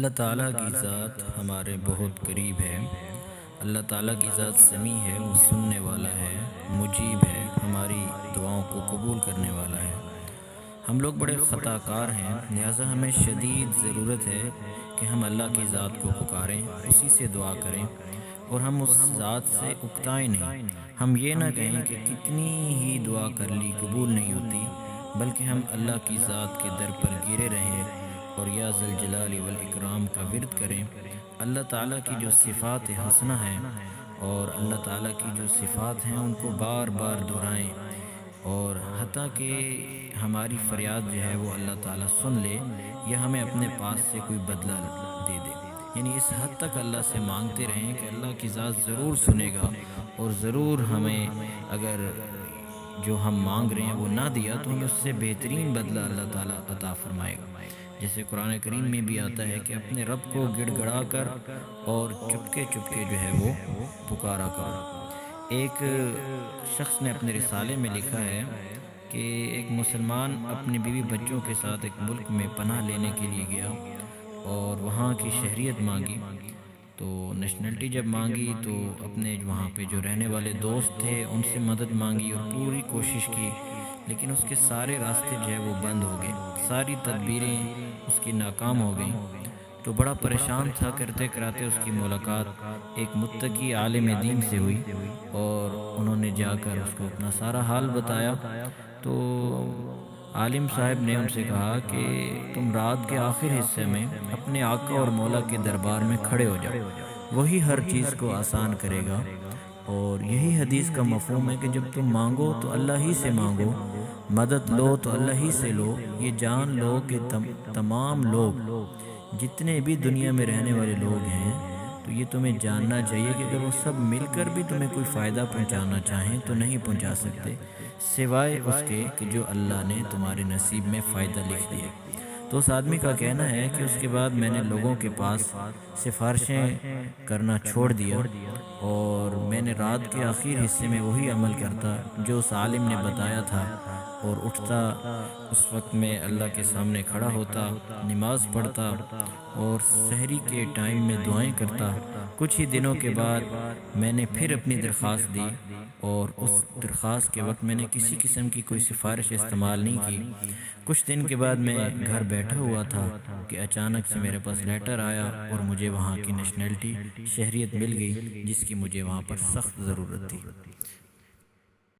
اللہ تعالیٰ کی ذات ہمارے بہت قریب ہے۔ اللہ تعالیٰ کی ذات سمیع ہے، وہ سننے والا ہے، مجیب ہے، ہماری دعاؤں کو قبول کرنے والا ہے۔ ہم لوگ بڑے خطا کار ہیں، لہٰذا ہمیں شدید ضرورت ہے کہ ہم اللہ کی ذات کو پکاریں، اسی سے دعا کریں، اور ہم اس ذات سے اکتائیں نہیں۔ ہم یہ نہ کہیں کہ کتنی ہی دعا کر لی قبول نہیں ہوتی، بلکہ ہم اللہ کی ذات کے در پر گرے رہیں اور یا ذوالجلال والاکرام کا ورد کریں۔ اللہ تعالیٰ کی جو صفات حسنہ ہیں اور اللہ تعالیٰ کی جو صفات ہیں ان کو بار بار دہرائیں، اور حتیٰ کہ ہماری فریاد جو ہے وہ اللہ تعالیٰ سن لے یا ہمیں اپنے پاس سے کوئی بدلہ دے دے، یعنی اس حد تک اللہ سے مانگتے رہیں کہ اللہ کی ذات ضرور سنے گا، اور ضرور ہمیں اگر جو ہم مانگ رہے ہیں وہ نہ دیا تو ہمیں اس سے بہترین بدلہ اللہ تعالیٰ عطا فرمائے گا۔ جیسے قرآن کریم میں بھی آتا ہے کہ اپنے رب کو گڑ گڑا کر اور چپکے چپکے جو ہے وہ پکارا کرو۔ ایک شخص نے اپنے رسالے میں لکھا ہے کہ ایک مسلمان اپنی بیوی بچوں کے ساتھ ایک ملک میں پناہ لینے کے لیے گیا اور وہاں کی شہریت مانگی، تو نیشنلٹی جب مانگی تو اپنے وہاں پہ جو رہنے والے دوست تھے ان سے مدد مانگی اور پوری کوشش کی، لیکن اس کے سارے راستے جو ہے وہ بند ہو گئے، ساری تدبیریں اس کی ناکام ہو گئیں۔ تو بڑا پریشان تھا، کرتے کراتے اس کی ملاقات ایک متقی عالم دین سے ہوئی، اور انہوں نے جا کر اس کو اپنا سارا حال بتایا۔ تو عالم صاحب نے ان سے کہا کہ تم رات کے آخر حصے میں اپنے آقا اور مولا کے دربار میں کھڑے ہو جاؤ، وہی ہر چیز کو آسان کرے گا۔ اور یہی حدیث کا مفہوم ہے کہ جب تم مانگو تو اللہ ہی سے مانگو، مدد لو تو اللہ ہی سے لو۔ یہ جان لو کہ تمام لوگ جتنے بھی دنیا میں رہنے والے لوگ ہیں، تو یہ تمہیں جاننا چاہیے کہ اگر وہ سب مل کر بھی تمہیں کوئی فائدہ پہنچانا چاہیں تو نہیں پہنچا سکتے، سوائے اس کے کہ جو اللہ نے تمہارے نصیب میں فائدہ لکھ دیا۔ تو اس آدمی کا کہنا ہے کہ اس کے بعد میں نے لوگوں کے پاس سفارشیں کرنا چھوڑ دیا، اور میں نے رات کے آخر حصے میں وہی عمل کرتا جو اس عالم نے بتایا تھا، اور اٹھتا اس وقت میں اللہ کے سامنے کھڑا ہوتا، نماز پڑھتا اور سحری کے ٹائم میں دعائیں کرتا۔ کچھ ہی دنوں کے بعد میں نے پھر اپنی درخواست دی، اور اس درخواست کے وقت میں نے کسی قسم کی کوئی سفارش استعمال نہیں کی۔ کچھ دن کے بعد میں گھر بیٹھا ہوا تھا کہ اچانک سے میرے پاس لیٹر آیا اور مجھے وہاں کی نیشنلٹی شہریت مل گئی، جس کی مجھے وہاں پر سخت ضرورت تھی۔